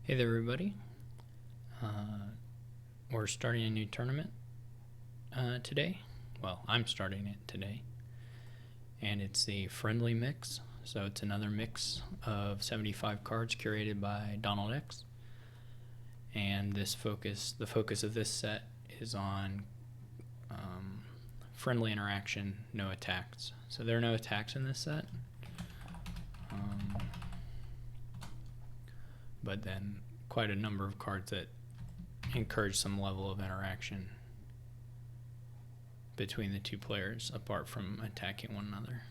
Hey there, everybody. We're starting a new tournament today. Well, I'm starting it today. And it's the Friendly Mix. So it's another mix of 75 cards curated by Donald X. And the focus of this set is on friendly interaction, no attacks. So there are no attacks in this set. But then quite a number of cards that encourage some level of interaction between the two players apart from attacking one another.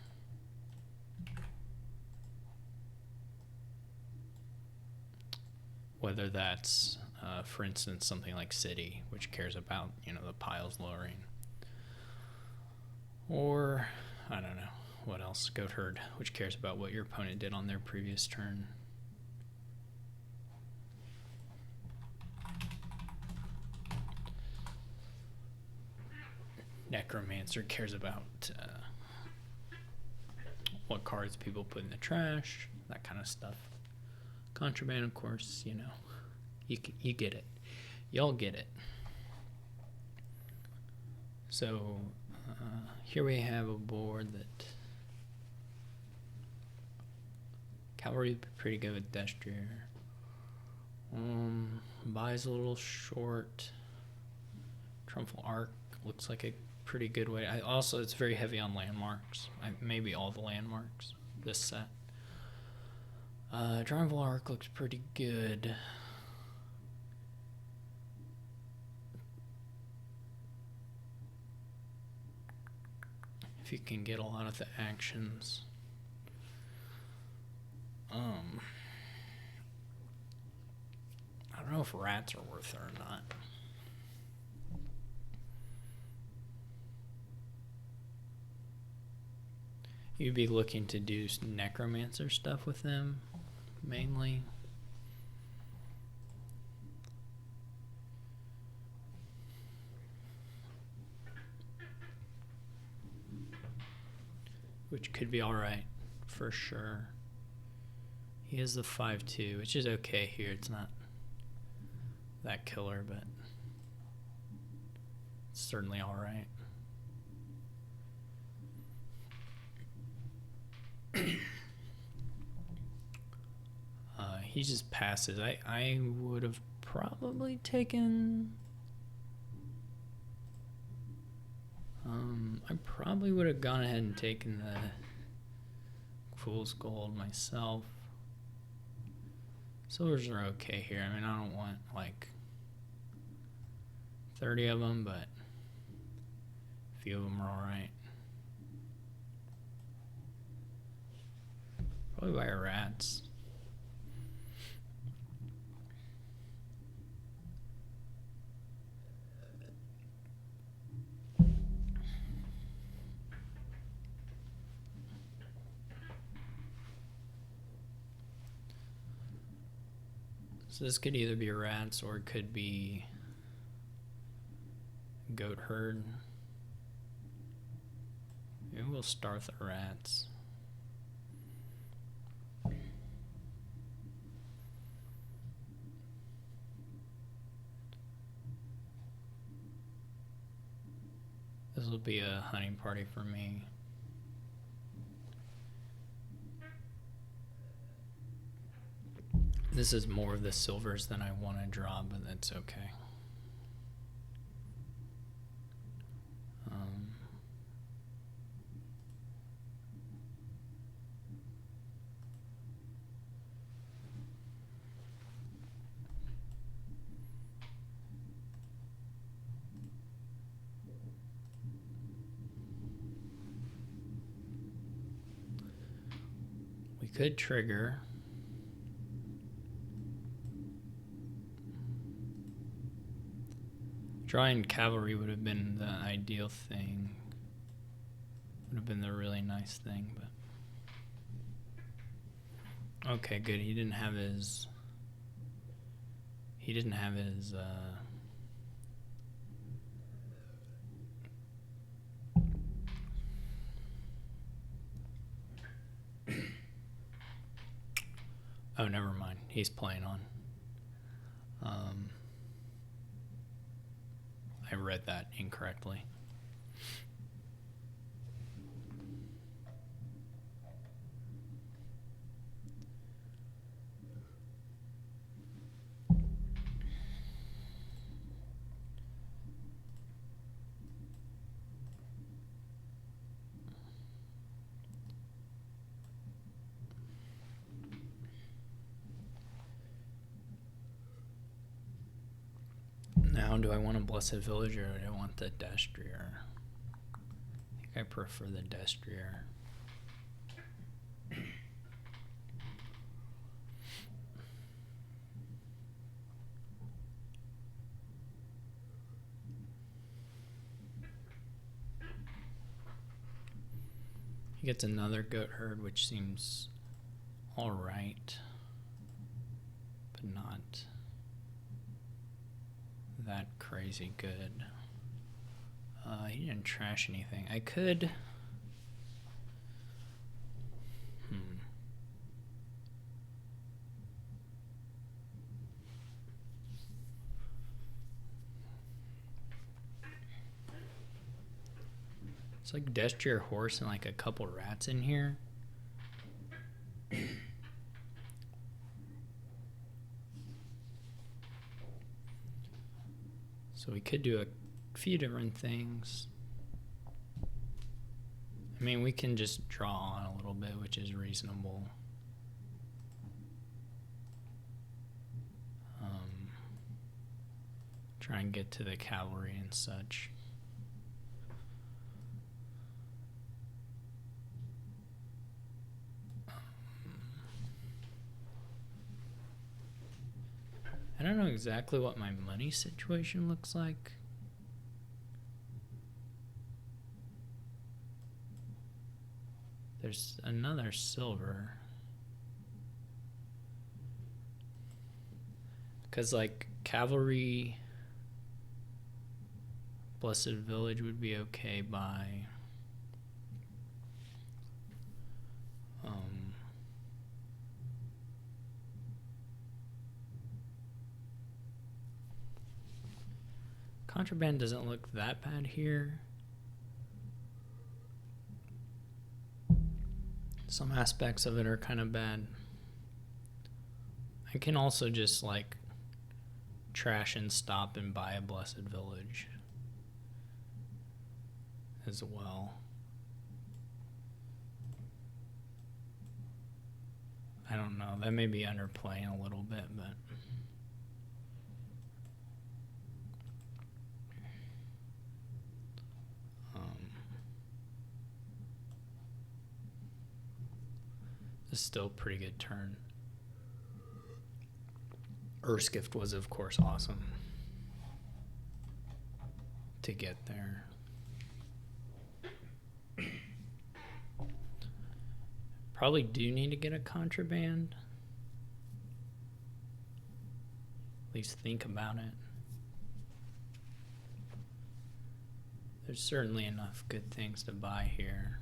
Whether that's, for instance, something like City, which cares about, the piles lowering. Or, I don't know, what else? Goat Herd, which cares about what your opponent did on their previous turn. Necromancer cares about what cards people put in the trash, that kind of stuff. Contraband, of course, you get it. Y'all get it. So here we have a board that Cavalry would be pretty good with Destrier. Buys a little short. Trumful Arc looks like a pretty good way. It's very heavy on landmarks. Maybe all the landmarks, this set. Triumphal Arc looks pretty good. If you can get a lot of the actions. I don't know if rats are worth it or not. You'd be looking to do necromancer stuff with them, mainly. Which could be alright, for sure. He is the 5/2, which is okay here. It's not that killer, but it's certainly alright. He just passes. I would have probably taken... I probably would have gone ahead and taken the Fool's Gold myself. Silvers are okay here. I mean, I don't want like 30 of them, but a few of them are alright. Probably buy rats. So this could either be rats or it could be Goat Herd. Maybe we'll start with the rats. This will be a hunting party for me. This is more of the silvers than I want to draw, but that's okay. We could trigger. Drawing cavalry would have been the ideal thing. Would have been the really nice thing, but okay, good. He didn't have his Oh, never mind. He's playing on I read that incorrectly. Now, do I want a Blessed Village or do I want the Destrier? I think I prefer the Destrier. He gets another goat herd, which seems alright, but not that crazy good. He didn't trash anything. I could... It's like Destrier horse and like a couple rats in here. So we could do a few different things. I mean, we can just draw on a little bit, which is reasonable. Try and get to the cavalry and such. I don't know exactly what my money situation looks like. There's another silver. Because, like, cavalry, Blessed Village would be okay by... Contraband doesn't look that bad here. Some aspects of it are kind of bad. I can also just like trash and stop and buy a Blessed Village as well. I don't know. That may be underplaying a little bit, but... This is still a pretty good turn. Urskift was, of course, awesome to get there. Probably do need to get a contraband. At least think about it. There's certainly enough good things to buy here.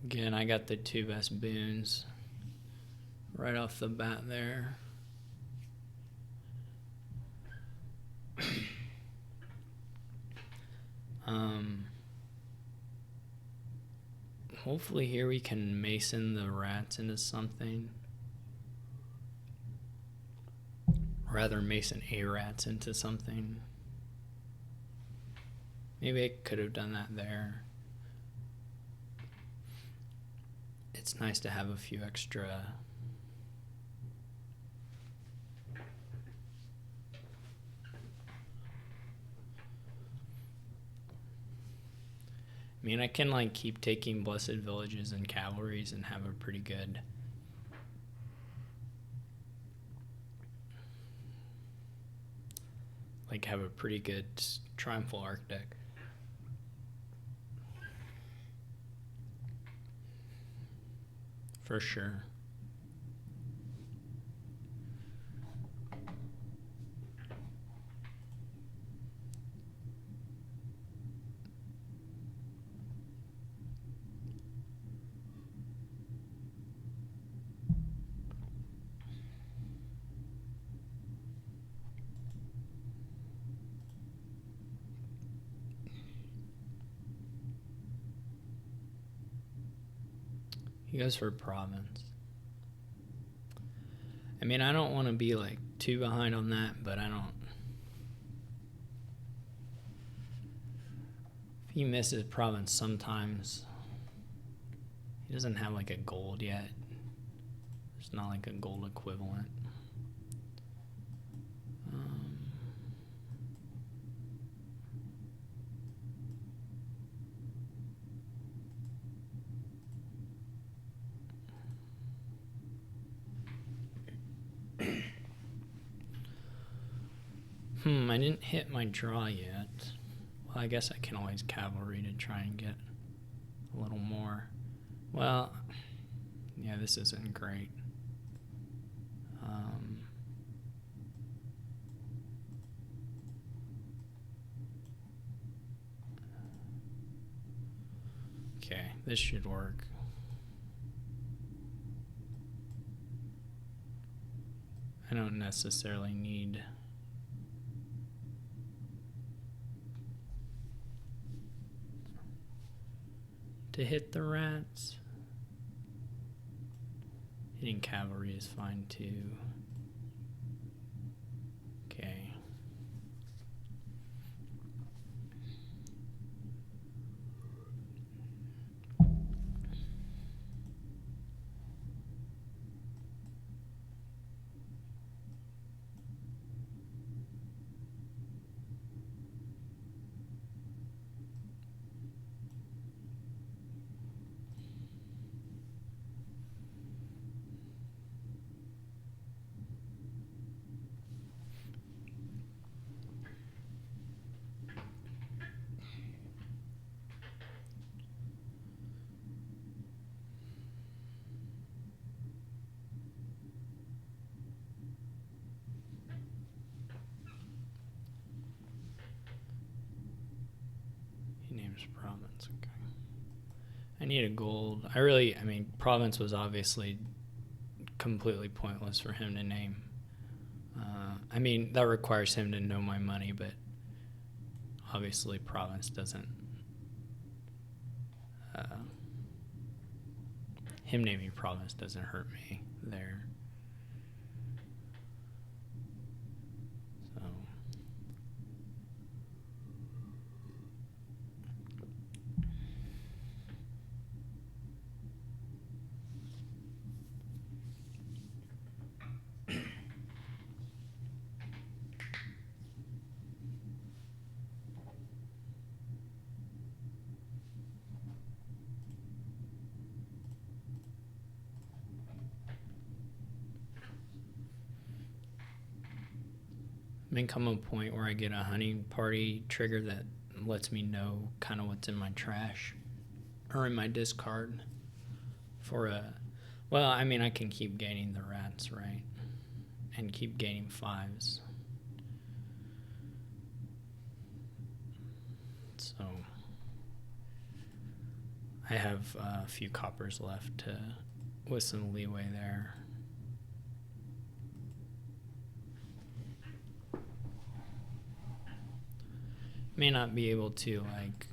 Again, I got the two best boons right off the bat there. Hopefully here we can mason the rats into something. Rather mason a rats into something. Maybe I could have done that there. It's nice to have a few extra. I mean, I can like keep taking blessed villages and cavalries and have a pretty good triumphal arc deck. For sure. He goes for province. I mean, I don't want to be like too behind on that, but I don't. If he misses province sometimes, he doesn't have like a gold yet. There's not like a gold equivalent. I didn't hit my draw yet. Well, I guess I can always cavalry to try and get a little more. Well, yeah, this isn't great. Okay, this should work. I don't necessarily need to hit the rats. Hitting cavalry is fine too. Okay. He names province. Okay. I need a gold. I mean, province was obviously completely pointless for him to name. I mean, that requires him to know my money, but obviously province doesn't. Him naming province doesn't hurt me there. So. May come a point where I get a hunting party trigger that lets me know kind of what's in my trash or in my discard for a. Well, I mean, I can keep gaining the rats, right? And keep gaining fives. So I have a few coppers left with some leeway there. may not be able to, like...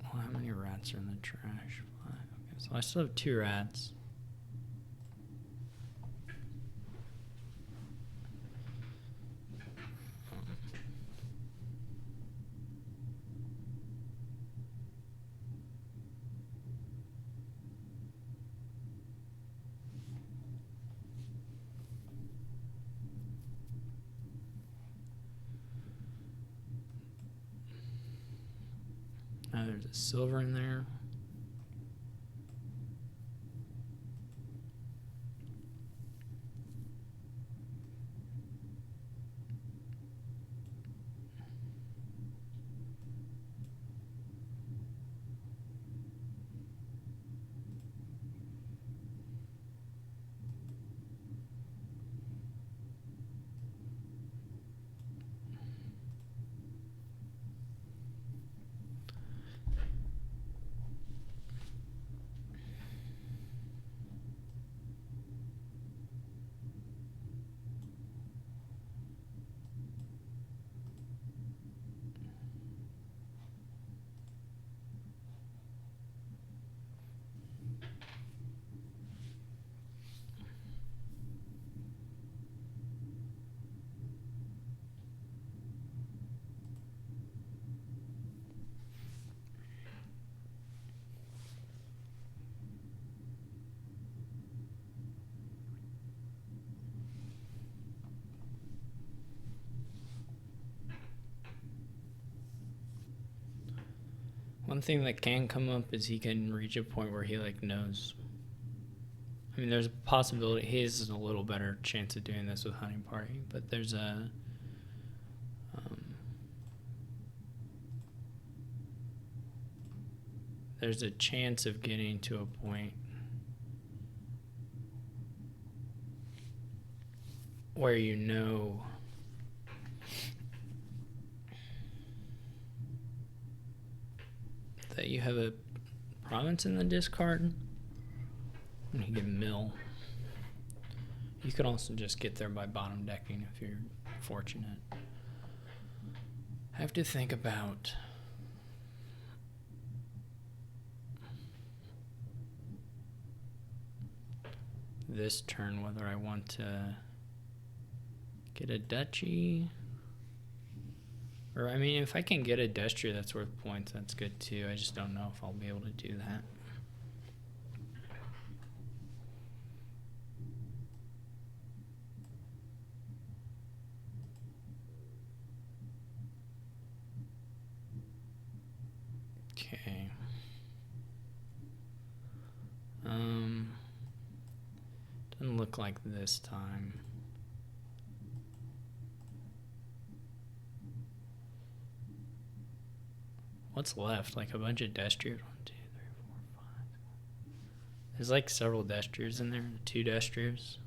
Well, how many rats are in the trash? 5. Okay, so I still have 2 rats. Now there's a silver in there. One thing that can come up is he can reach a point where he like knows. I mean, there's a possibility he has a little better chance of doing this with hunting party, but there's a chance of getting to a point where you know that you have a province in the discard and you can mill. You could also just get there by bottom decking if you're fortunate. I have to think about this turn whether I want to get a duchy. Or, I mean, if I can get a Destry that's worth points, that's good too. I just don't know if I'll be able to do that. Okay. Doesn't look like this time. What's left? Like a bunch of Destriers? 1, 2, 3, 4, 5. There's like several Destriers in there. 2 Destriers.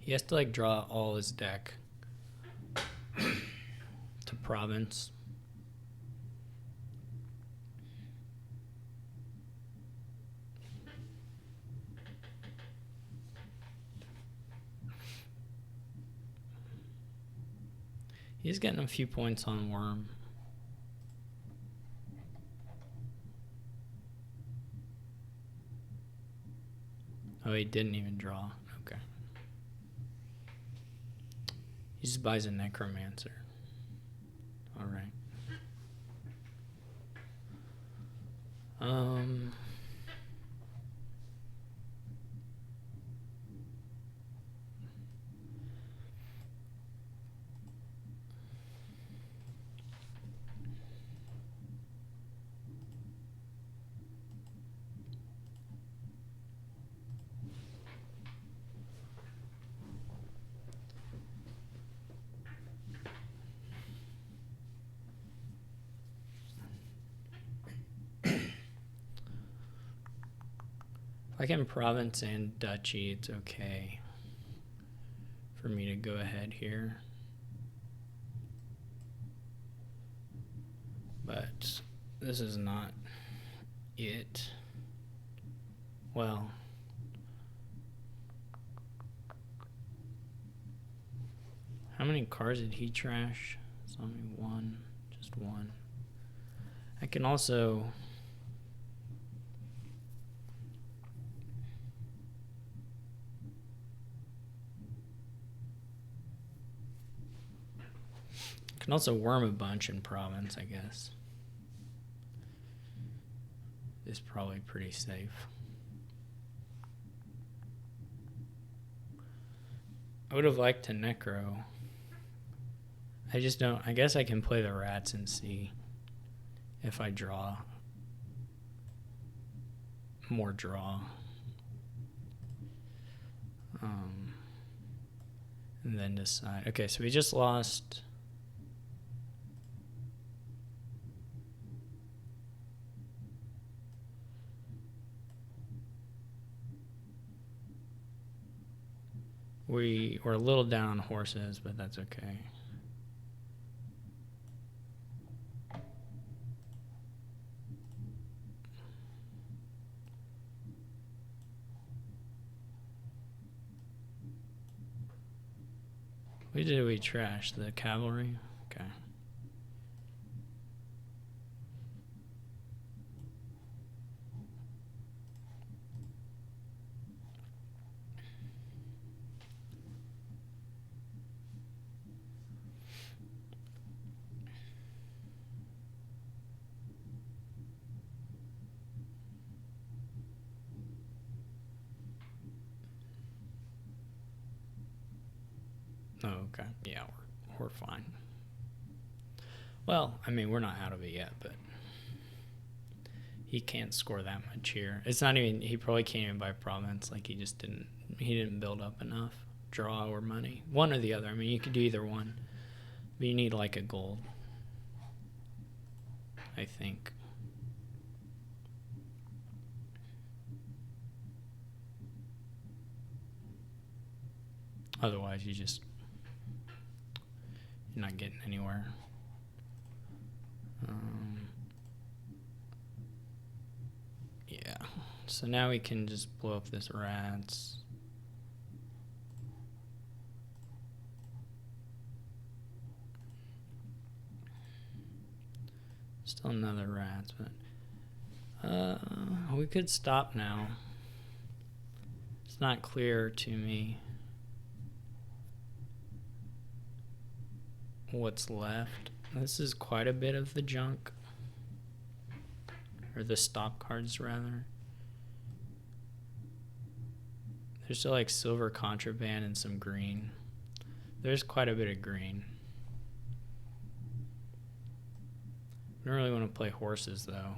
He has to like draw all his deck to province. He's getting a few points on Worm. Oh, he didn't even draw. Okay. He just buys a Necromancer. All right. Like in province and duchy, it's okay for me to go ahead here. But this is not it. Well, how many cars did he trash? It's only one, just one. I can also worm a bunch in province, I guess. It's probably pretty safe. I would have liked to necro. I just don't. I guess I can play the rats and see if I draw more draw. And then decide. Okay, so we just lost. We're a little down on horses, but that's okay. What did we trash? The cavalry? Okay. Oh, okay. Yeah, we're fine. Well, I mean, we're not out of it yet, but he can't score that much here. It's not even, he probably can't even buy province. Like, he didn't build up enough draw or money. One or the other. I mean, you could do either one, but you need like a gold, I think. Otherwise, you're not getting anywhere. Yeah. So now we can just blow up this rats. Still another rats, but we could stop now. It's not clear to me what's left. This is quite a bit of the junk, or the stop cards rather. There's still like silver contraband and some green. There's quite a bit of green. I don't really want to play horses though.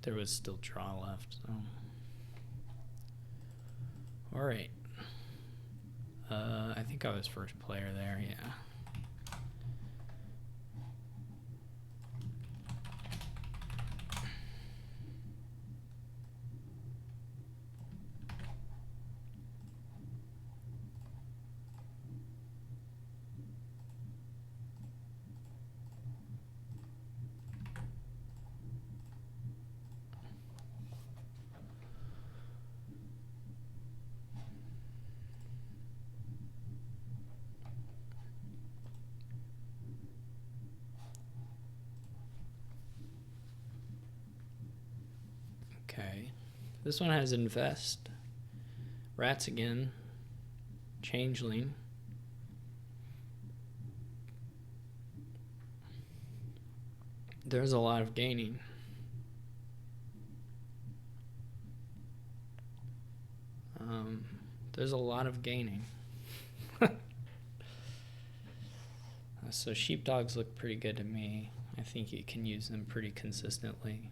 There was still draw left, so. All right. I think I was first player there, yeah. Okay, this one has invest, rats again, changeling. There's a lot of gaining. There's a lot of gaining. So sheepdogs look pretty good to me. I think you can use them pretty consistently.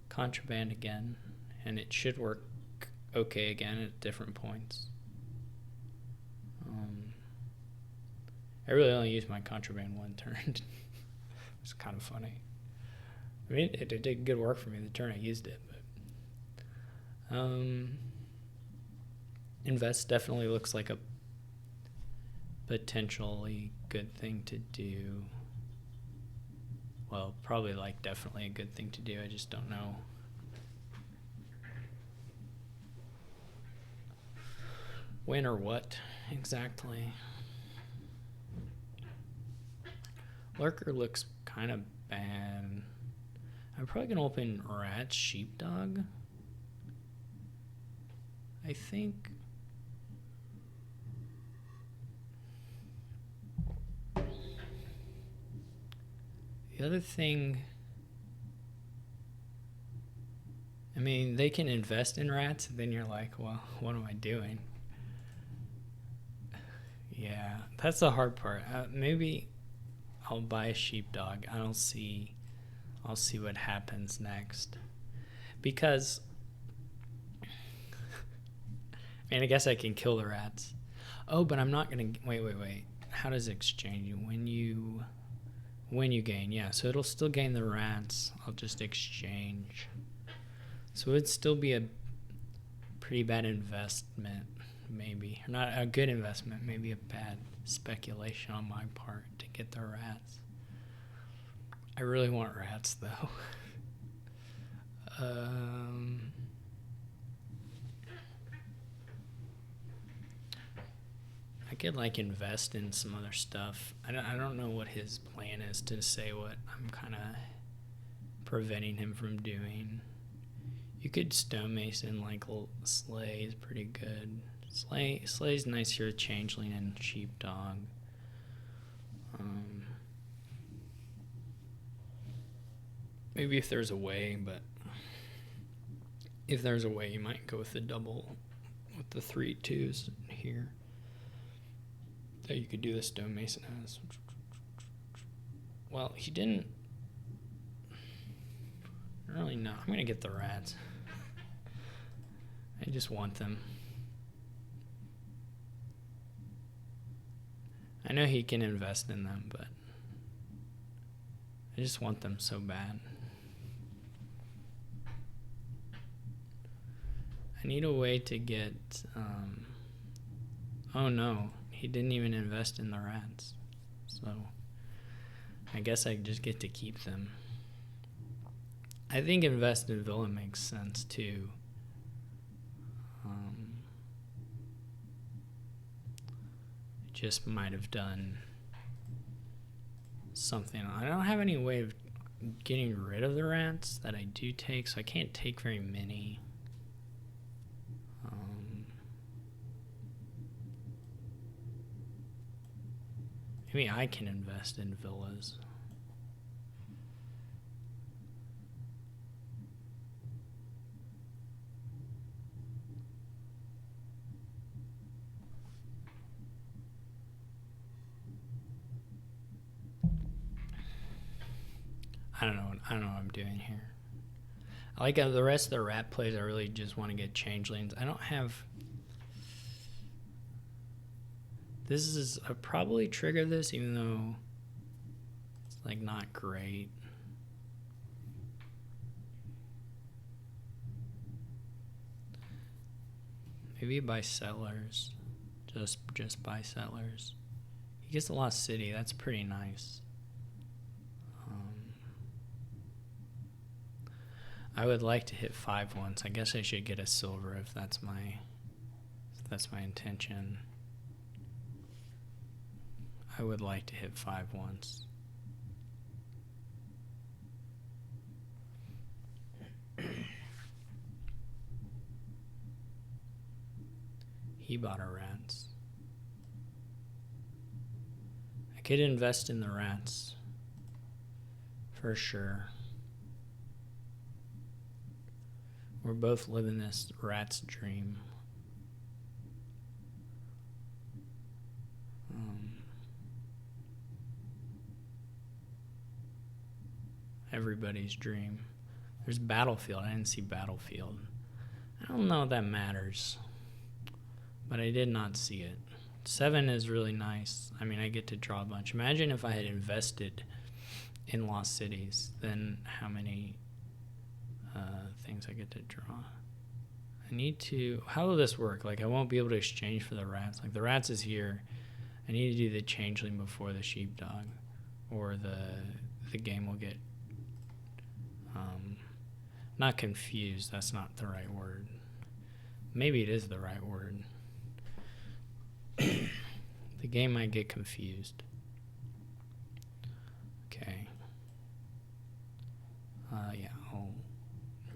Contraband again, and it should work okay again at different points. I really only used my contraband one turn. It's kind of funny. I mean, it did good work for me the turn I used it, but invest definitely looks like a potentially good thing to do. Well, probably like definitely a good thing to do. I just don't know when or what exactly. Lurker looks kind of bad. I'm probably gonna open Rat Sheepdog. I think. The other thing, I mean, they can invest in rats, and then you're like, well, what am I doing? Yeah, that's the hard part. Maybe I'll buy a sheepdog. I'll see what happens next. Because, I guess I can kill the rats. Oh, but I'm not going to, wait. How does it exchange? When you gain, yeah, so it'll still gain the rats. I'll just exchange. So it'd still be a pretty bad investment, maybe. Or not a good investment, maybe a bad speculation on my part to get the rats. I really want rats, though. I could like invest in some other stuff. I don't know what his plan is to say what I'm kind of preventing him from doing. You could stonemason like Slay is pretty good. Slay's nice here, Changeling and Sheepdog. Maybe if there's a way, but if there's a way, you might go with the double with the 3/2s here. That you could do the stonemason as. Well, he didn't. Really, no. I'm gonna get the rats. I just want them. I know he can invest in them, but I just want them so bad. I need a way to get. Oh no, he didn't even invest in the rats. So I guess I just get to keep them. I think invest in Villa makes sense too. Just might have done something. I don't have any way of getting rid of the rats that I do take, so I can't take very many. Maybe I can invest in villas. I don't know what I'm doing here. I like the rest of the rat plays. I really just want to get changelings. I don't have. This is I probably trigger this, even though it's like not great. Maybe buy settlers. Just buy settlers. He gets a lot of city. That's pretty nice. I would like to hit 5 once. I guess I should get a silver if that's my intention. I would like to hit 5 once. He bought our rats. I could invest in the rats. For sure. We're both living this rat's dream. Everybody's dream. There's Battlefield. I didn't see Battlefield. I don't know if that matters, but I did not see it. 7 is really nice. I mean, I get to draw a bunch. Imagine if I had invested in Lost Cities, then how many things I get to draw. I need to, how will this work? Like, I won't be able to exchange for the rats. Like, the rats is here. I need to do the changeling before the sheepdog, or the game will get not confused. That's not the right word. Maybe it is the right word. The game might get confused. Okay. Yeah, I'll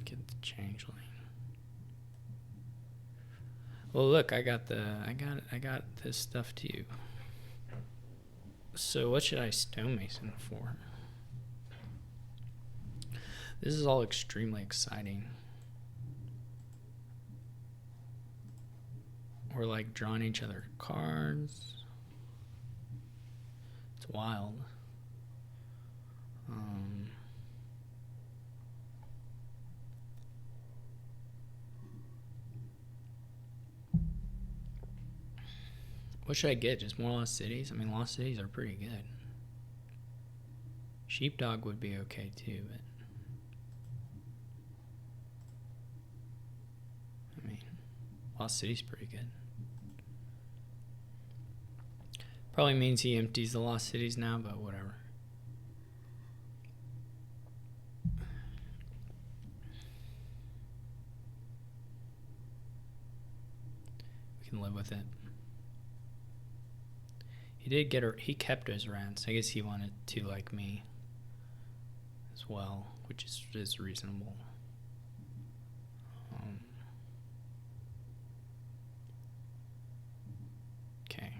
get the changeling. Well, look, I got this stuff too. So what should I stonemason for? This is all extremely exciting. We're like drawing each other cards. It's wild. What should I get? Just more Lost Cities? I mean, Lost Cities are pretty good. Sheepdog would be okay too, but I mean, Lost Cities pretty good. Probably means he empties the Lost Cities now, but whatever. We can live with it. He kept his rents. I guess he wanted to like me as well, which is reasonable. Okay,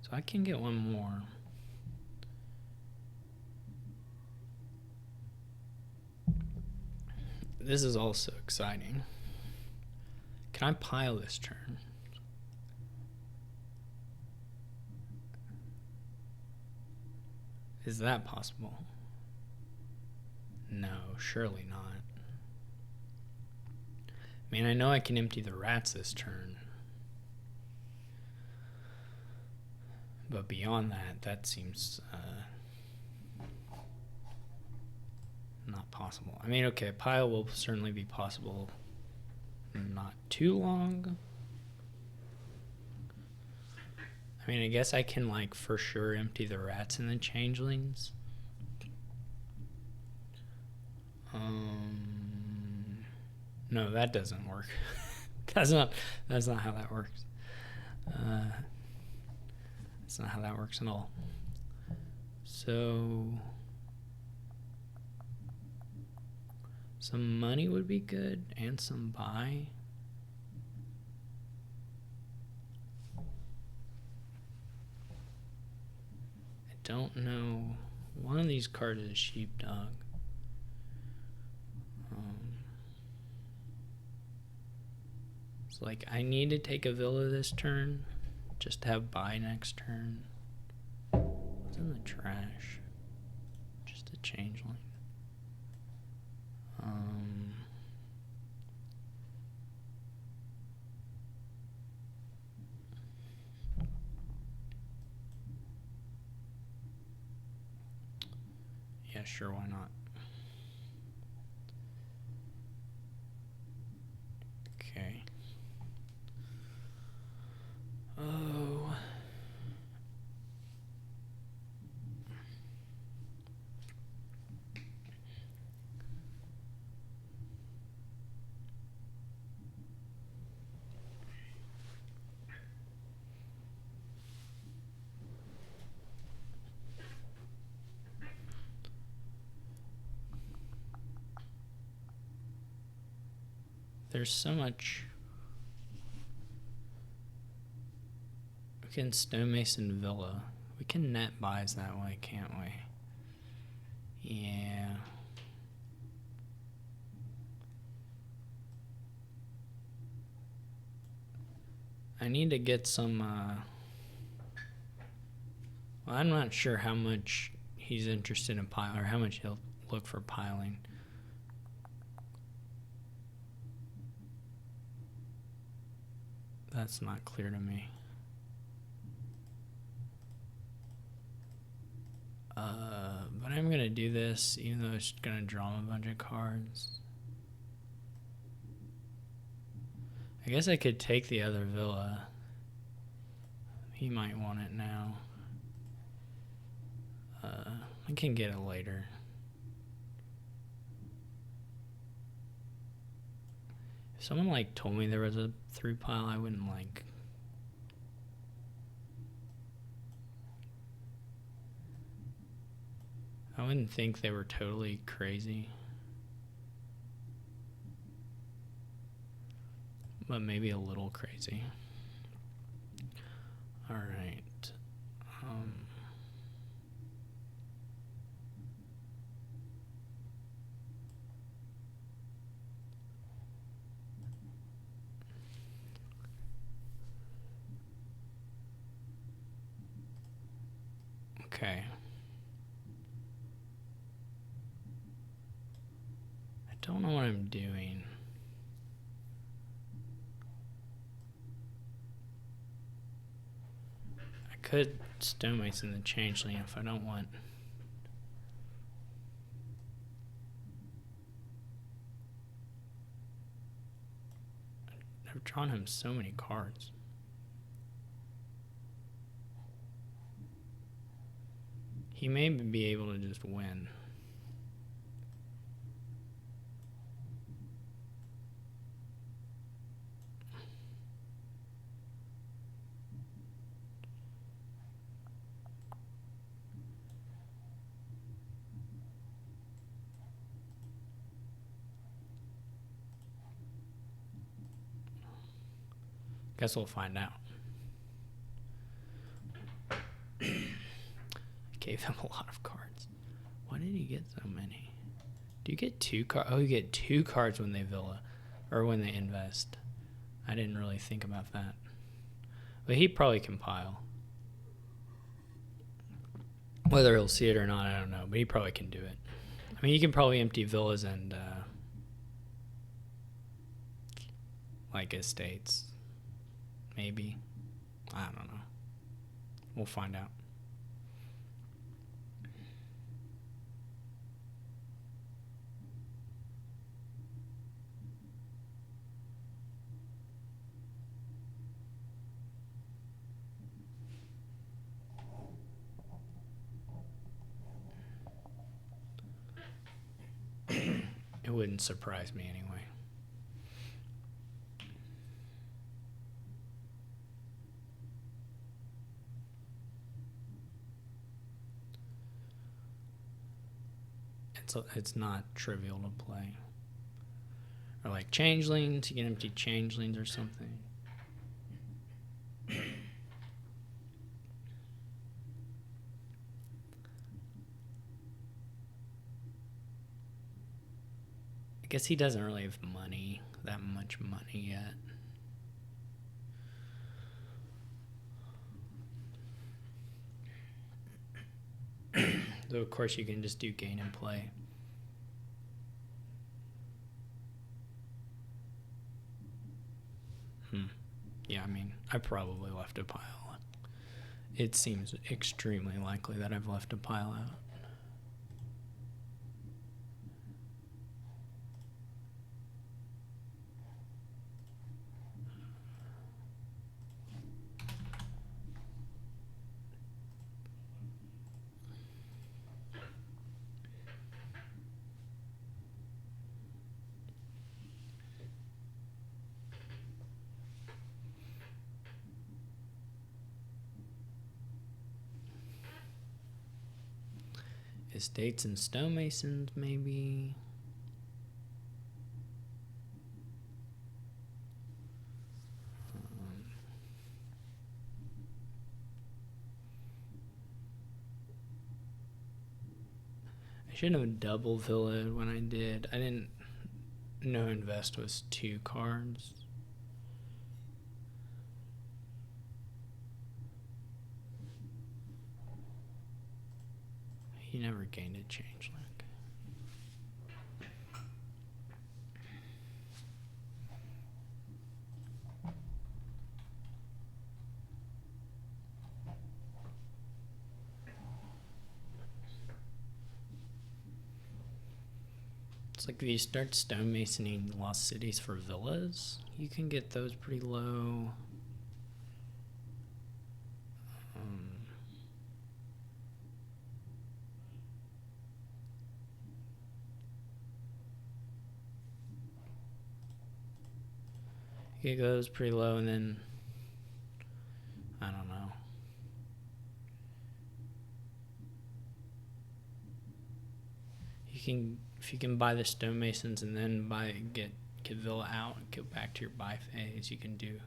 so I can get one more. This is also exciting. Can I pile this turn? Is that possible? No, surely not. I mean, I know I can empty the rats this turn. But beyond that, that seems not possible. I mean, okay, a pile will certainly be possible not too long. I mean, I guess I can, like, for sure empty the rats and the changelings. No, that doesn't work. That's not how that works. That's not how that works at all. So some money would be good, and some buy. I don't know. One of these cards is a sheepdog. So like, I need to take a villa this turn, just to have buy next turn. What's in the trash? Just a changeling. Yeah, sure, why not? Okay. Oh. There's so much. We can stonemason villa. We can net buys that way, can't we? Yeah. I need to get some, well, I'm not sure how much he's interested in piling, or how much he'll look for piling. That's not clear to me. But I'm gonna do this even though it's gonna draw a bunch of cards. I guess I could take the other villa. He might want it now. I can get it later. If someone like told me there was a through pile, I wouldn't like. I wouldn't think they were totally crazy. But maybe a little crazy. All right. Okay. I don't know what I'm doing. I could stonemason the changeling if I don't want. I've drawn him so many cards. He may be able to just win. Guess we'll find out. Gave him a lot of cards. Why did he get so many? Do you get 2 cards? Oh, you get 2 cards when they villa, or when they invest. I didn't really think about that. But he probably can pile. Whether he'll see it or not, I don't know. But he probably can do it. I mean, you can probably empty villas and like estates. Maybe. I don't know. We'll find out. It wouldn't surprise me anyway. It's not trivial to play. Or like changelings, you can empty changelings or something. I guess he doesn't really have money, that much money yet. Though of course you can just do gain and play. Yeah, I mean, I probably left a pile. It seems extremely likely that I've left a pile out. Estates and stonemasons, maybe. I shouldn't have double villaed when I did. I didn't know invest was 2 cards. He never gained a changeling. It's like if you start stonemasoning lost cities for villas, you can get those pretty low. You get those pretty low, and then I don't know. You can, if you can buy the stonemasons and then get villa out and go back to your buy phase, you can do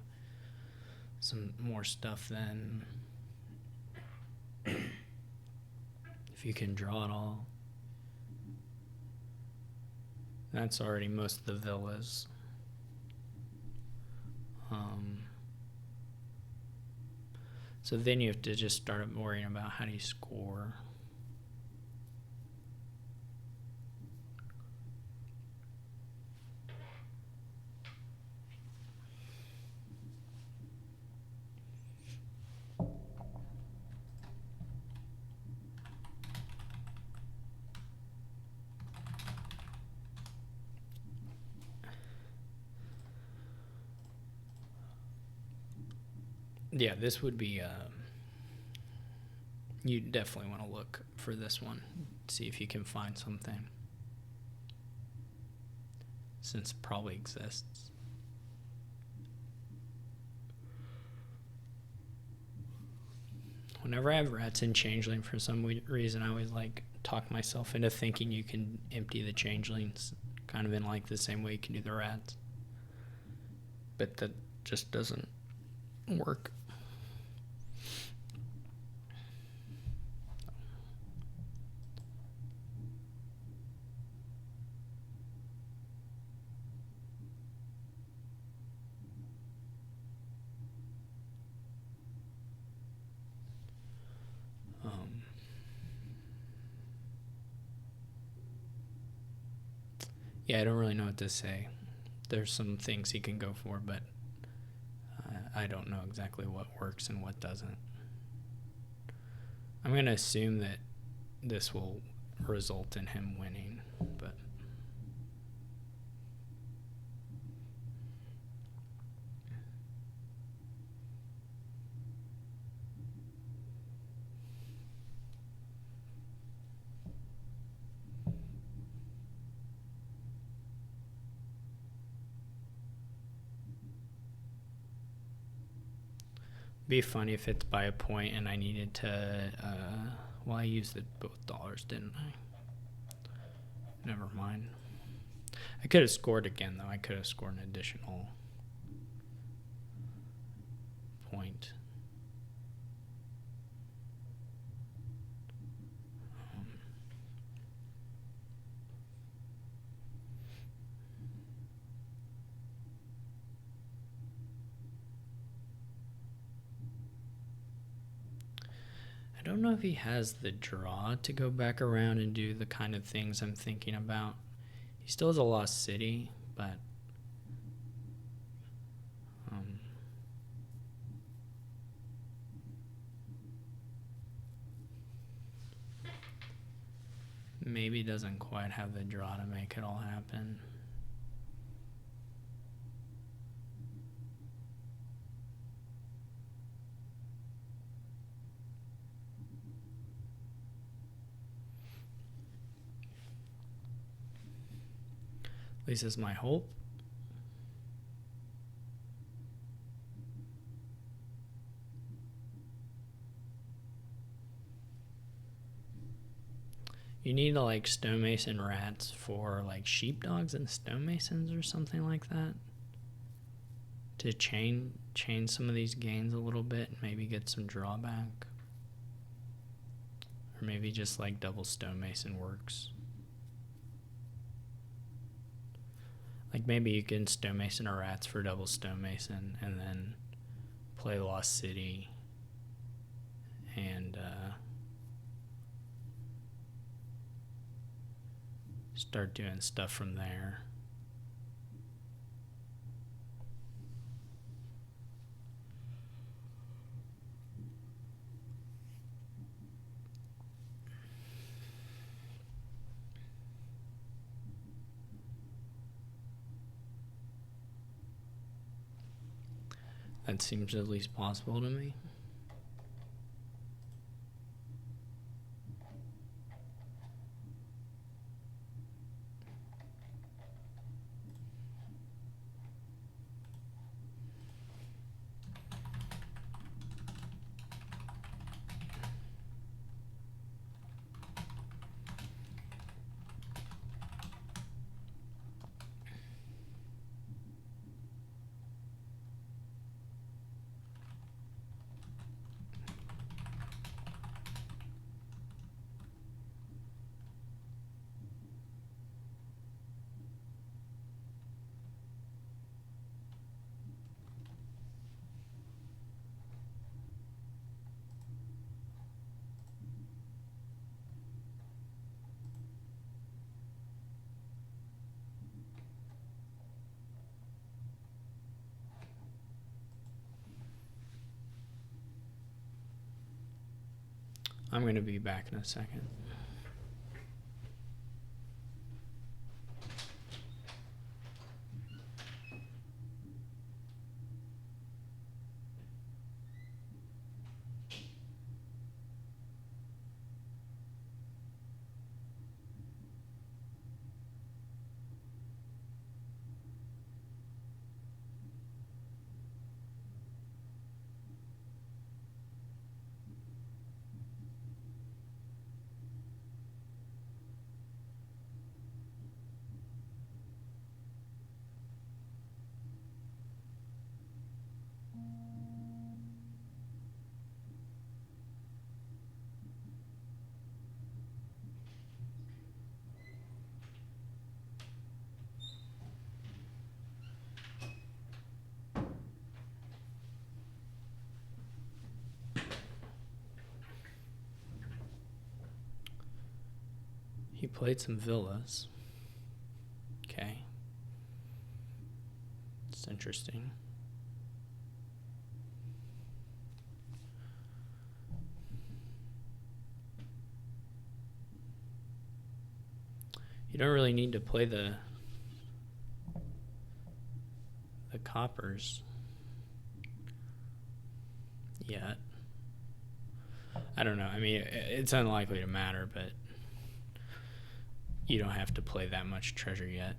some more stuff then. If you can draw it all. That's already most of the villas. So then you have to just start worrying about how do you score. Yeah, this would be, you definitely want to look for this one, see if you can find something, since it probably exists. Whenever I have rats in changeling, for some reason, I always like talk myself into thinking you can empty the changelings, kind of in like the same way you can do the rats. But that just doesn't work. Yeah, I don't really know what to say. There's some things he can go for, but I don't know exactly what works and what doesn't. I'm going to assume that this will result in him winning, but be funny if it's by a point and I needed to, well, I used both dollars, didn't I? Never mind. I could have scored again, though. I could have scored an additional point. I don't know if he has the draw to go back around and do the kind of things I'm thinking about. He still has a lost city, but maybe doesn't quite have the draw to make it all happen. At least is my hope. You need like stonemason rats for like sheepdogs and stonemasons or something like that to chain some of these gains a little bit and maybe get some drawback. Or maybe just like double stonemason works. Like maybe you can stonemason or rats for double stonemason and then play Lost City and start doing stuff from there. That seems at least possible to me. I'm going to be back in a second. He played some villas. Okay. It's interesting. You don't really need to play the coppers yet. I don't know. I mean, it's unlikely to matter, but you don't have to play that much treasure yet.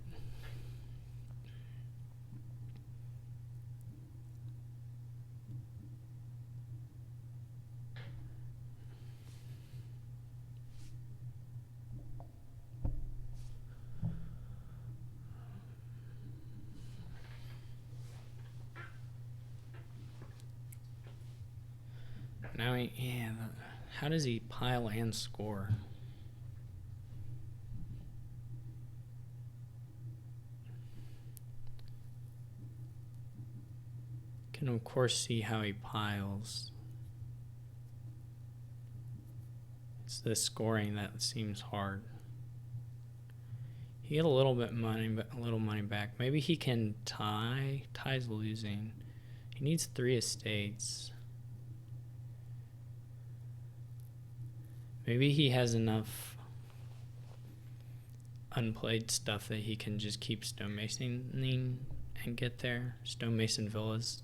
Now, how does he pile and score? Can of course see how he piles. It's the scoring that seems hard. He get a little money back. Maybe he can tie. Tie's losing. He needs 3 estates. Maybe he has enough unplayed stuff that he can just keep stonemasoning and get there. Stonemason villas.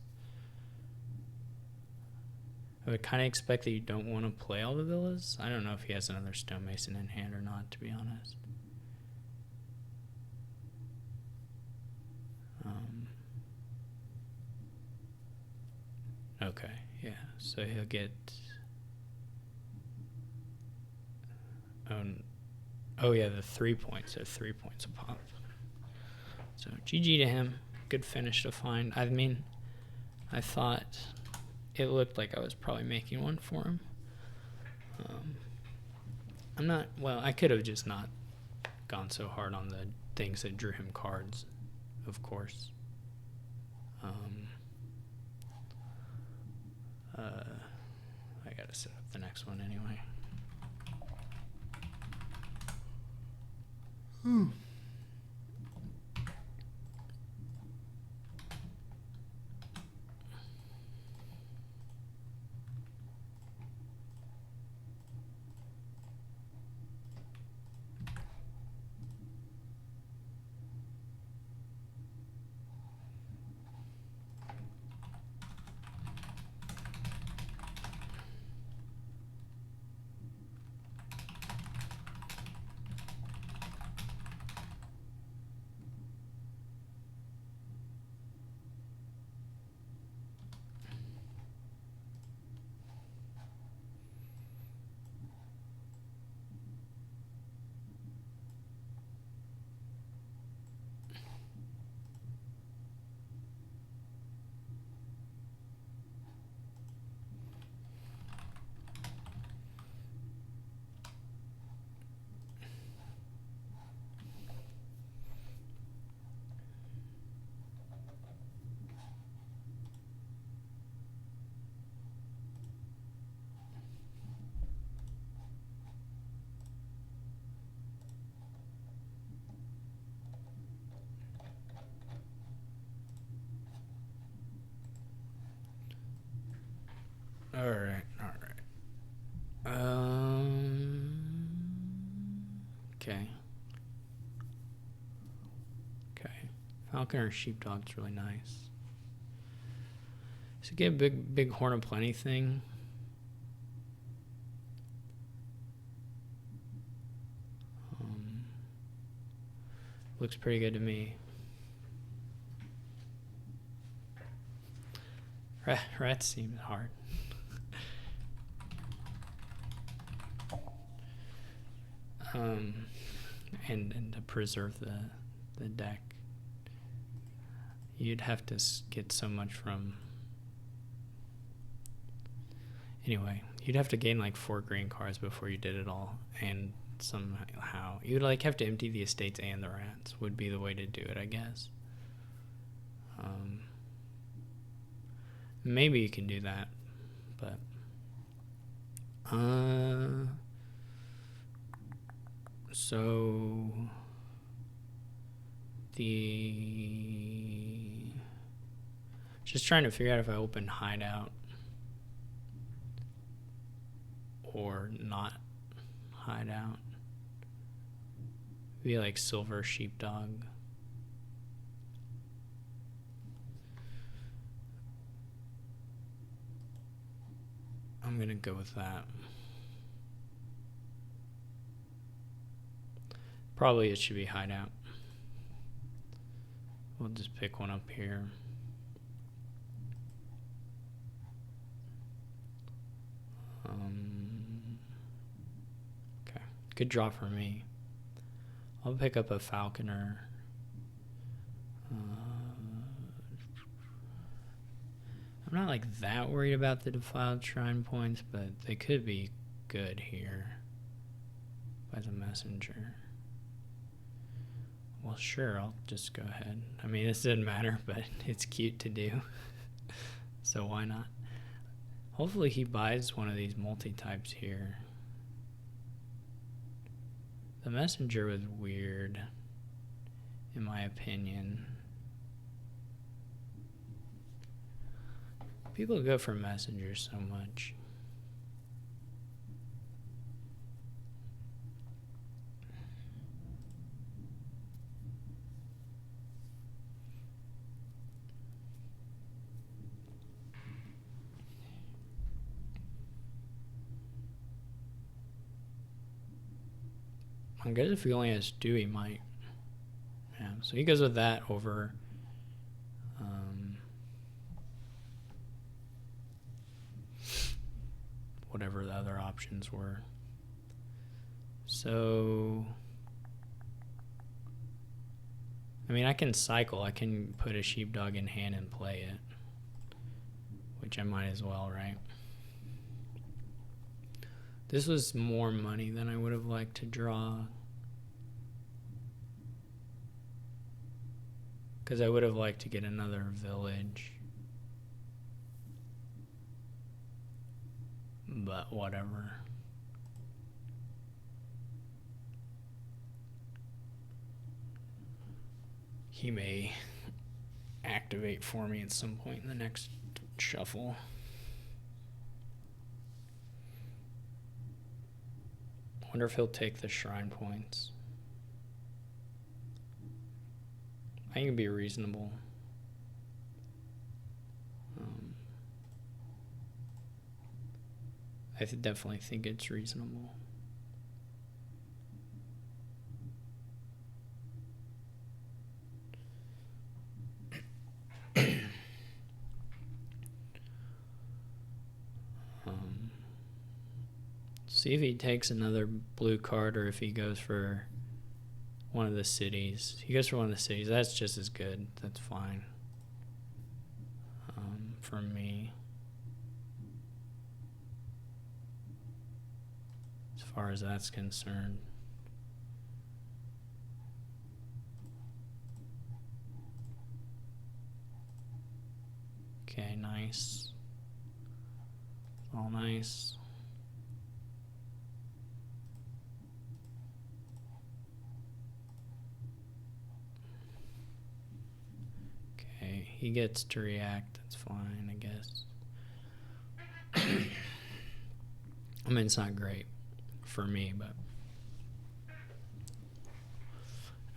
I would kind of expect that you don't want to play all the villas. I don't know if he has another stonemason in hand or not, to be honest. Okay, yeah. So he'll get... Oh yeah, the 3 points. So 3 points a pop. So GG to him. Good finish to find. I mean, I thought it looked like I was probably making one for him. I'm not... Well, I could have just not gone so hard on the things that drew him cards, of course. I gotta set up the next one anyway. Okay. Okay. Falcon or sheepdog's really nice. So get a big horn of plenty thing. Looks pretty good to me. Rats seem hard. And to preserve the deck, you'd have to get so much from. Anyway, you'd have to gain like 4 green cards before you did it all, and somehow you'd like have to empty the estates and the rats would be the way to do it, I guess. Maybe you can do that, but so just trying to figure out if I open hideout or not hideout. Be like silver sheepdog. I'm gonna go with that. Probably it should be hideout. We'll just pick one up here. Okay, good draw for me. I'll pick up a falconer. I'm not like that worried about the defiled shrine points, but they could be good here by the messenger. Well, sure, I'll just go ahead. I mean, this doesn't matter, but it's cute to do. So why not? Hopefully he buys one of these multi-types here. The messenger was weird, in my opinion. People go for messengers so much. I guess if he only has Stew, he might. Yeah, so he goes with that over whatever the other options were. So, I mean, I can cycle. I can put a sheepdog in hand and play it, which I might as well, right? This was more money than I would have liked to draw, because I would have liked to get another village. But whatever. He may activate for me at some point in the next shuffle. Wonder if he'll take the shrine points. I think it'd be reasonable. I definitely think it's reasonable. See if he takes another blue card or if he goes for one of the cities. He goes for one of the cities. That's just as good. That's fine. For me. As far as that's concerned. Okay, nice. All nice. Okay, he gets to react. That's fine, I guess. I mean, it's not great for me, but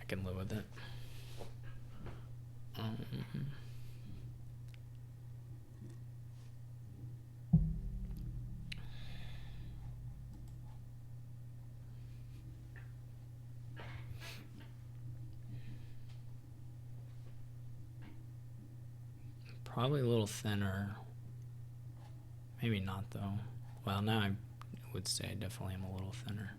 I can live with it. Probably a little thinner. Maybe not though. Well, now I would say I definitely am a little thinner.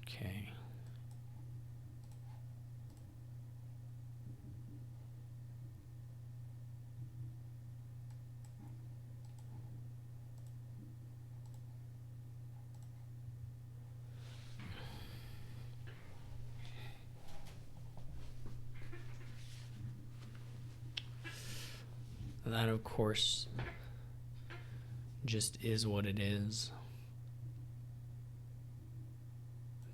Okay. That, of course, just is what it is.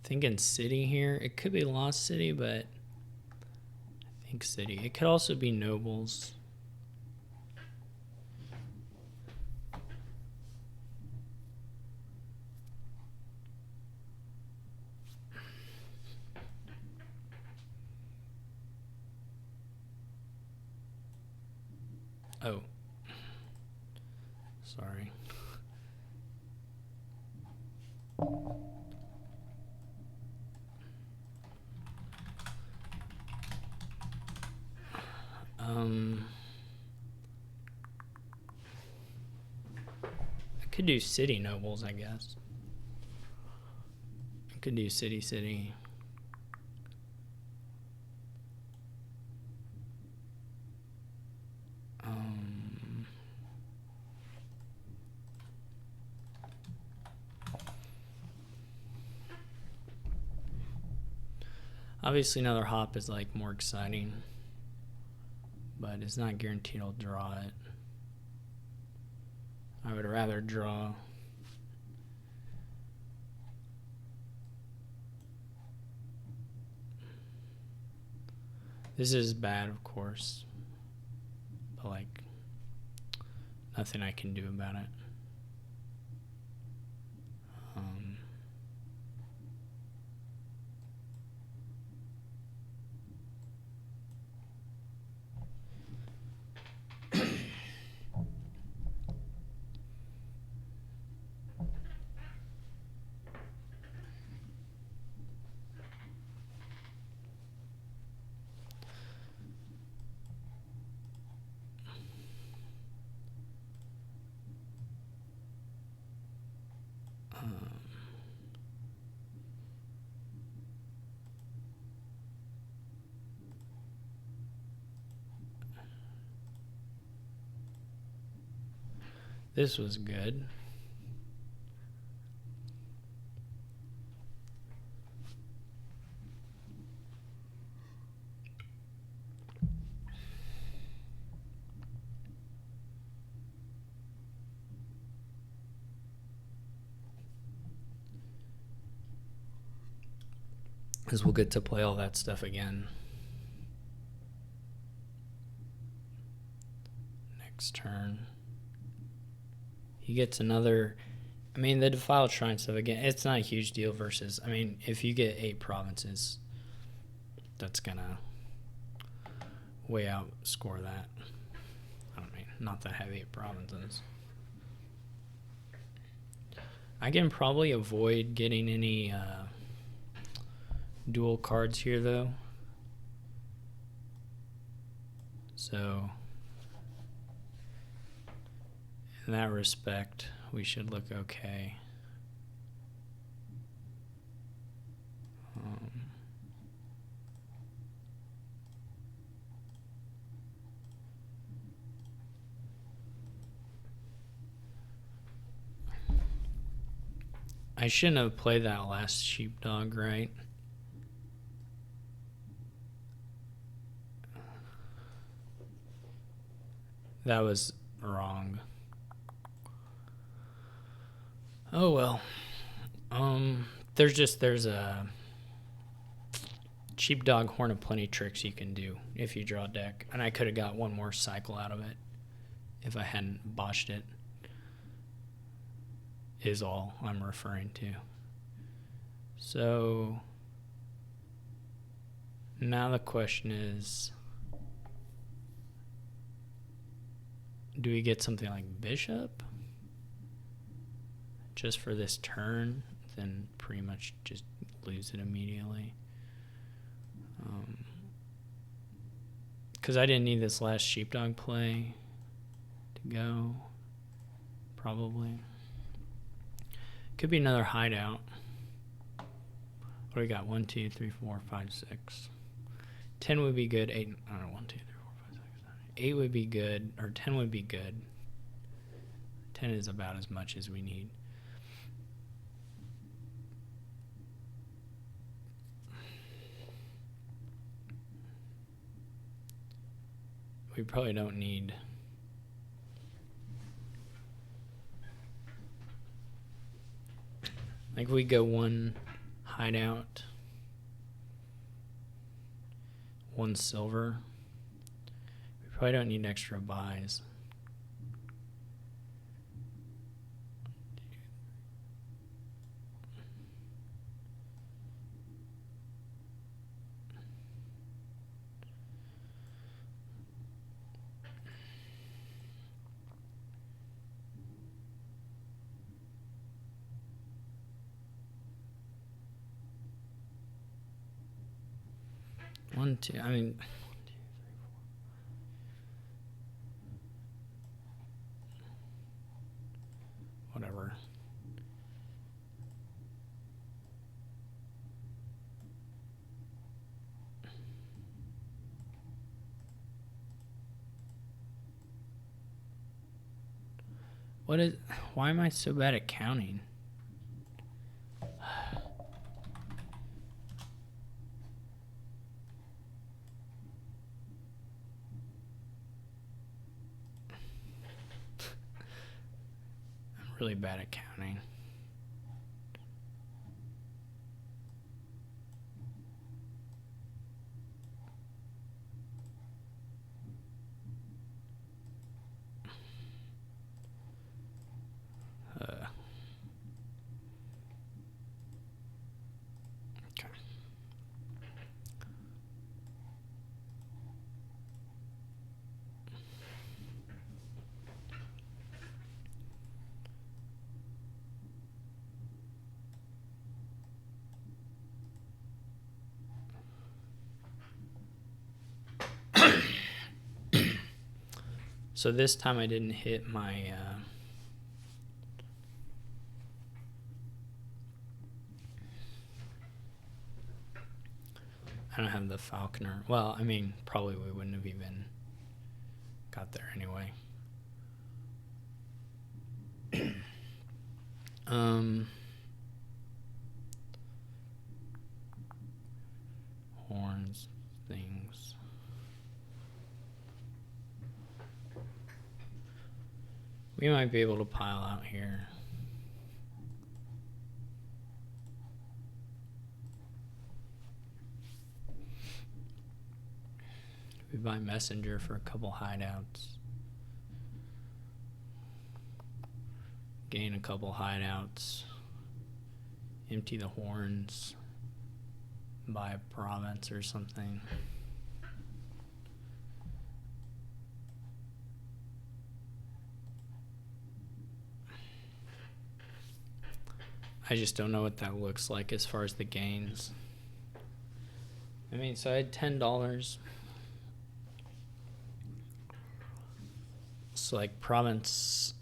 Thinking city here. It could be Lost City, but I think city. It could also be nobles. Oh. Sorry. I could do city nobles, I guess. I could do city. Obviously another hop is like more exciting, but it's not guaranteed I'll draw it. I would rather draw this is bad, of course, but like nothing I can do about it. This was good. Because we'll get to play all that stuff again. Next turn. He gets another. I mean, the defiled shrine stuff again. It's not a huge deal versus. I mean, if you get 8 provinces, that's gonna way outscore that. I don't mean not that have 8 provinces. I can probably avoid getting any dual cards here though. So in that respect, we should look okay. I shouldn't have played that last sheepdog, right? That was wrong. Oh well. There's a sheepdog horn of plenty tricks you can do if you draw a deck, and I could have got one more cycle out of it if I hadn't botched it. is all I'm referring to. So now the question is, do we get something like bishop just for this turn, then pretty much just lose it immediately? Because I didn't need this last sheepdog play to go, probably. Could be another hideout. What do we got? 1, 2, 3, 4, 5, 6. 10 would be good. 8, I don't know, 1, 2, 3, 4, 5, 6, 7. 8 would be good, or 10 would be good. 10 is about as much as we need. We probably don't need like we go one hideout, one silver. We probably don't need extra buys. One, two, I mean, 1, 2, 3, 4. Whatever. Why am I so bad at counting? Really bad at counting. Okay. So this time I didn't hit my I don't have the falconer. Well, I mean, probably we wouldn't have even got there anyway. Horns, things. We might be able to pile out here. We buy messenger for a couple hideouts. Gain a couple hideouts. Empty the horns. Buy a province or something. I just don't know what that looks like as far as the gains. I mean, so I had $10. So like province,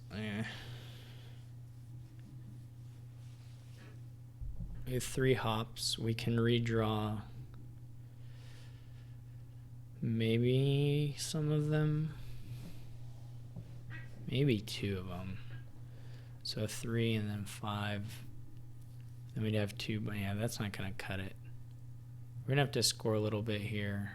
we have 3 hops. We can redraw maybe some of them, maybe 2 of them. So 3 and then 5. Then we'd have 2, but yeah, that's not gonna cut it. We're gonna have to score a little bit here.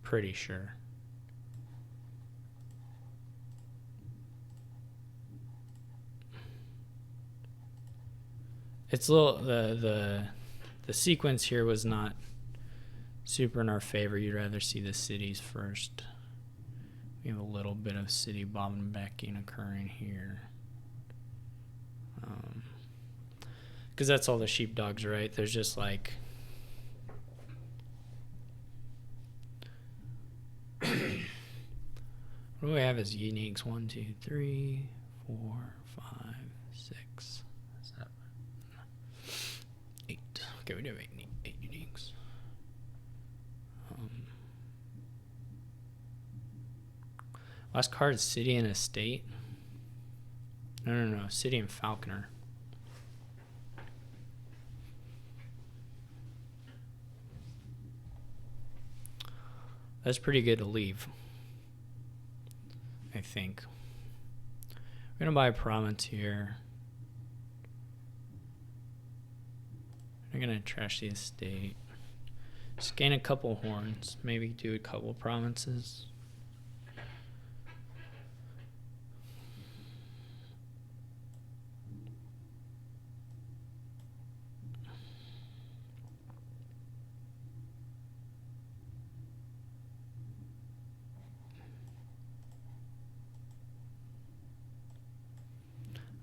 Pretty sure. It's a little the sequence here was not super in our favor. You'd rather see the cities first. We have a little bit of city bottlenecking occurring here. Because that's all the sheepdogs, right? There's just like... What do we have as uniques? 1, 2, 3, 4, 5, 6, 7, 8. Okay, we do have 8 uniques. Last card is City and Estate. No. City and Falconer. That's pretty good to leave, I think. We're going to buy a province here. We're going to trash the estate. Just gain a couple horns. Maybe do a couple provinces.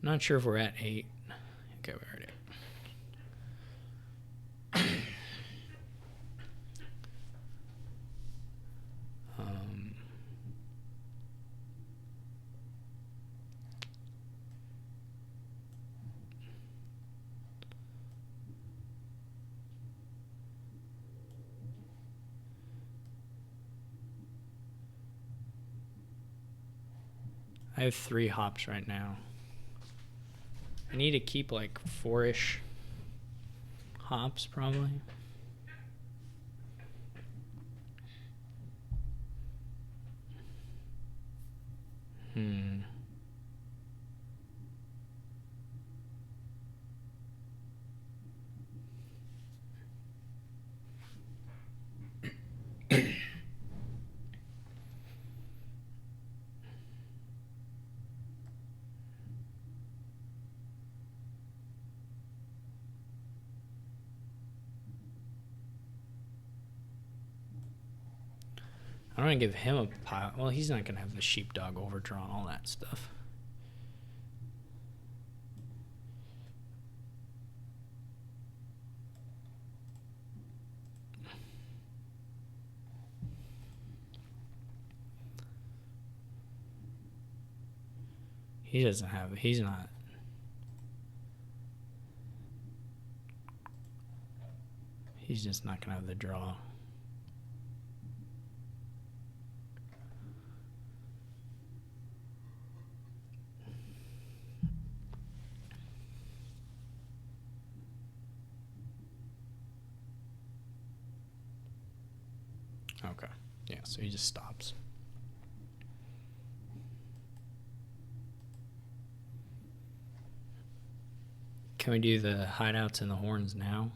Not sure if we're at 8. Okay, we're at 8. I have 3 hops right now. I need to keep like 4-ish hops probably. I don't want to give him a pile. Well, he's not going to have the sheepdog overdrawn, all that stuff. He doesn't have, he's not. He's just not going to have the draw. Okay. Yeah, so he just stops. Can we do the hideouts and the horns now?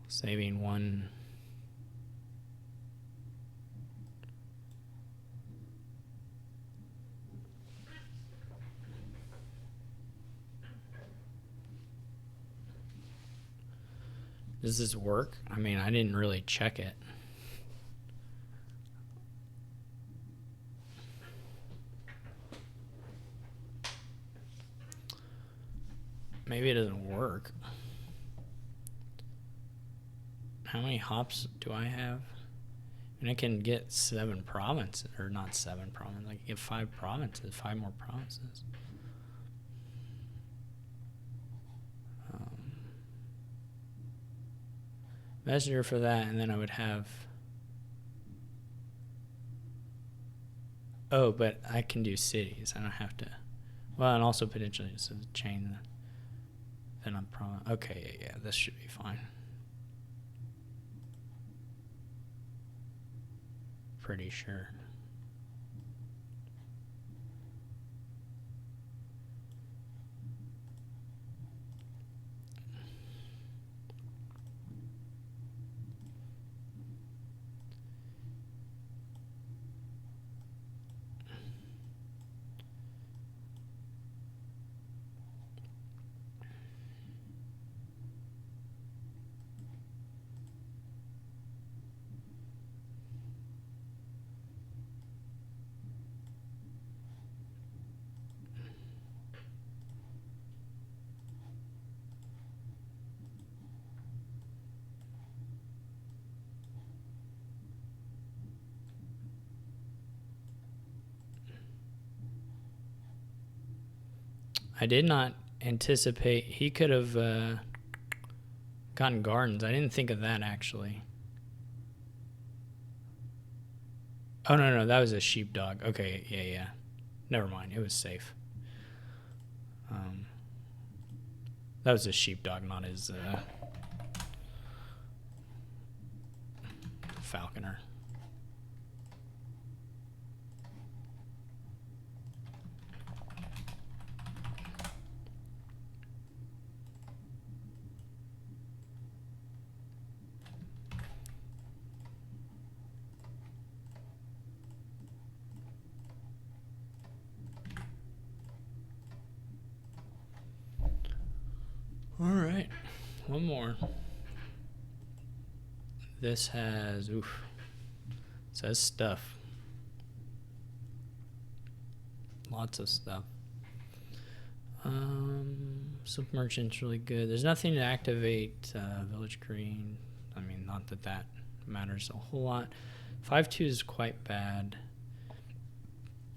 Saving 1. Does this work? I mean, I didn't really check it. Maybe it doesn't work. How many hops do I have? And I can get 7 provinces, or not 7 provinces. I can get 5 provinces, 5 more provinces. Messenger for that, and then I would have... Oh, but I can do cities. I don't have to... Well, and also potentially just a chain. Then I'm province. Okay, yeah, this should be fine. Pretty sure. I did not anticipate he could have gotten gardens. I didn't think of that, actually. Oh, no, that was a sheepdog. Okay, yeah. Never mind, it was safe. That was a sheepdog, not his falconer. All right, one more. This has, it says stuff. Lots of stuff. Silk Merchant's really good. There's nothing to activate Village Green. I mean, not that matters a whole lot. 5-2 is quite bad.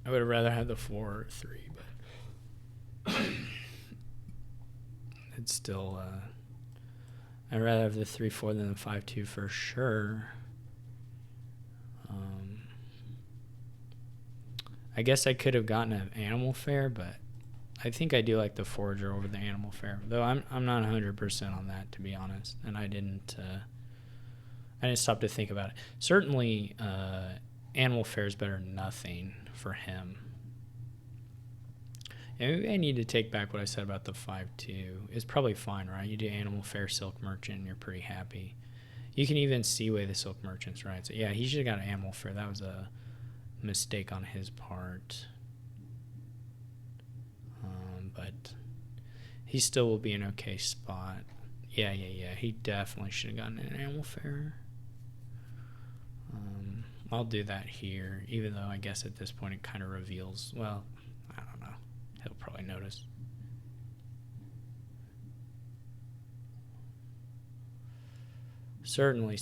I would rather have the 4-3, but it's still I'd rather have the 3-4 than the 5-2 for sure. I guess I could have gotten an Animal Fair, but I think I do like the Forager over the Animal Fair. Though I'm not 100% on that, to be honest, and I didn't stop to think about it. Certainly, Animal Fair is better than nothing for him. And maybe I need to take back what I said about the 5-2. It's probably fine, right? You do Animal Fair, Silk Merchant, and you're pretty happy. You can even Seaway the Silk Merchants, right? So yeah, he should have got an Animal Fair. That was a mistake on his part. But he still will be in an okay spot. Yeah. He definitely should have gotten an Animal Fair. I'll do that here, even though I guess at this point it kind of reveals, well, I don't know. He'll probably notice. Certainly.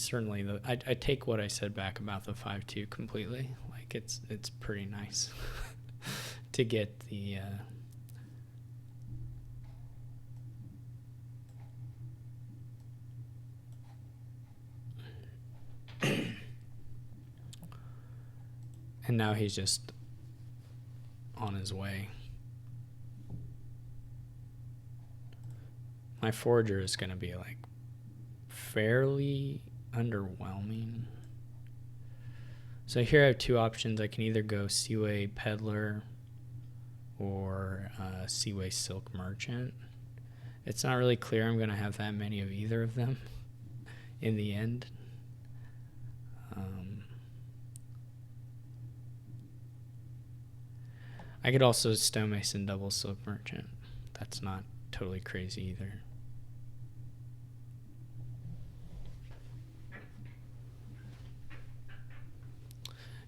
I take what I said back about the 5-2 completely. Like, it's pretty nice to get the... And now he's just on his way. My Forager is going to be like fairly underwhelming. So here I have two options. I can either go Seaway Peddler or Seaway Silk Merchant. It's not really clear I'm going to have that many of either of them in the end. I could also Stonemason double Silk Merchant. That's not totally crazy either.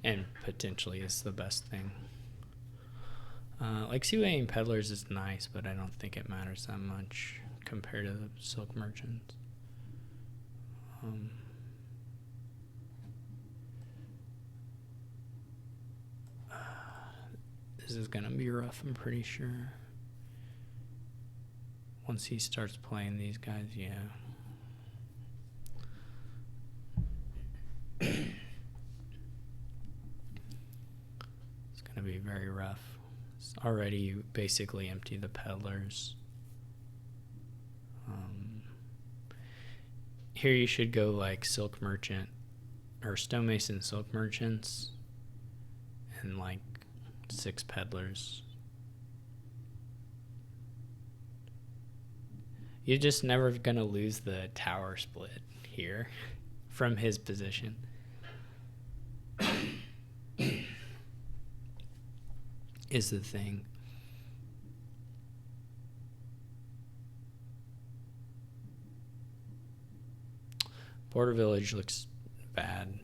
And potentially is the best thing. Like Seaway Peddlers is nice, but I don't think it matters that much compared to the Silk Merchants. This is gonna be rough, I'm pretty sure. Once he starts playing these guys, yeah. It's gonna be very rough. It's already basically empty the Peddlers. Here you should go like Silk Merchant or Stonemason Silk Merchants and like 6 Peddlers. You're just never gonna lose the tower split here from his position. Is the thing. Border Village looks bad.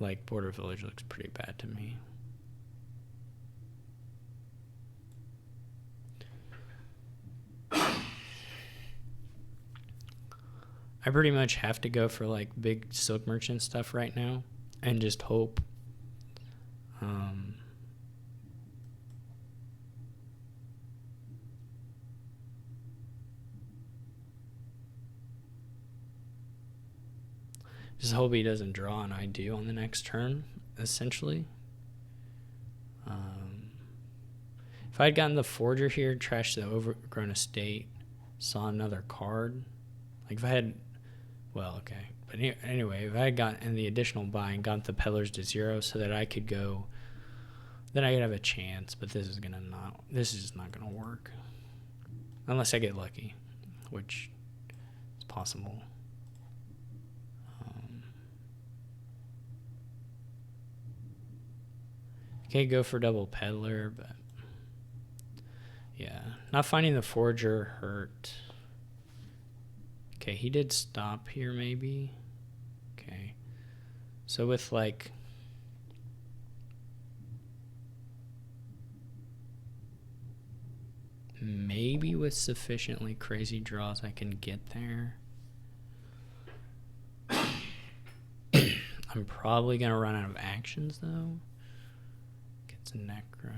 Like, Border Village looks pretty bad to me. I pretty much have to go for like big Silk Merchant stuff right now and just hope Just hope he doesn't draw and I do on the next turn, essentially. If I had gotten the Forger here, trashed the Overgrown Estate, saw another card, like if I had, well, okay. But anyway, if I had gotten the additional buy and got the Peddlers to 0 so that I could go, then I could have a chance, but this is just not gonna work. Unless I get lucky, which is possible. Okay, go for double Peddler, but yeah, not finding the Forger hurt. Okay, he did stop here maybe. Okay, so with like maybe with sufficiently crazy draws I can get there. I'm probably gonna run out of actions though. Gets a Necro.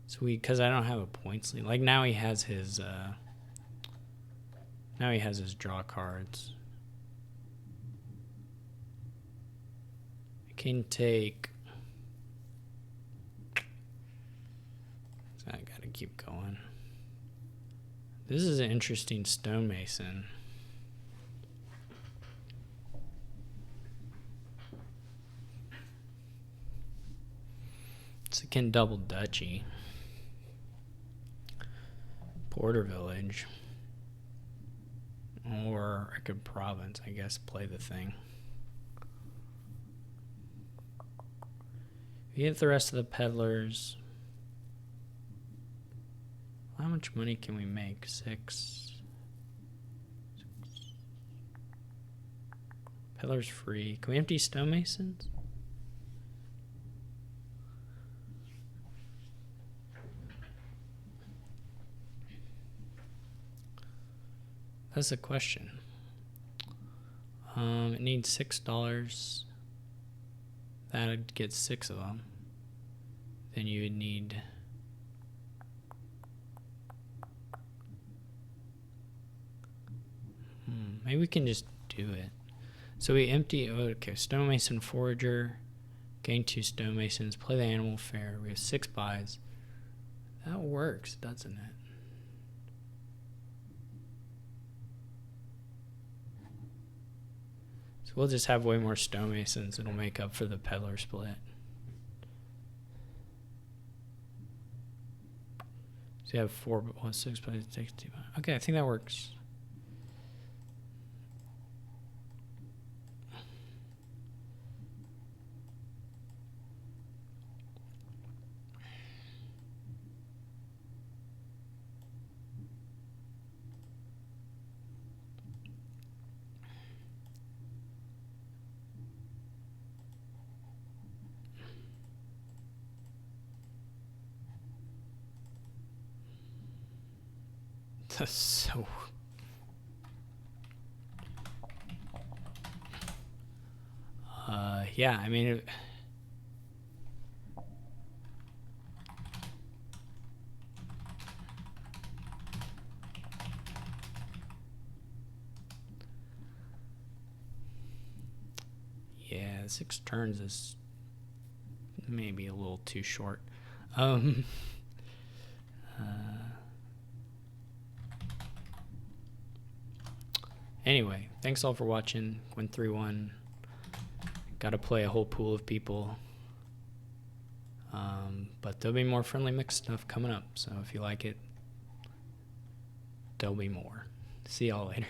Sweet, because I don't have a points lead. Like now he has his draw cards. I can take. So I gotta keep going. This is an interesting stonemason. It's akin double duchy. Border village. Or I could province, I guess, play the thing. We get the rest of the peddlers. How much money can we make? 6. Peddlers free. Can we empty stonemasons? That's the question. It needs $6. That'd get 6 of them. Then you would need maybe we can just do it. So we empty. Okay, stonemason Forager, gain 2 stonemasons, play the animal fair. We have 6 buys. That works, doesn't it? We'll just have way more stonemasons. It'll make up for the peddler split. So you have 4, but 1, 6, but it takes 2. Okay, I think that works. That's so... yeah, I mean... Yeah, 6 turns is maybe a little too short. Anyway, thanks all for watching. Went 3-1. Got to play a whole pool of people. But there'll be more friendly mix stuff coming up. So if you like it, there'll be more. See y'all later.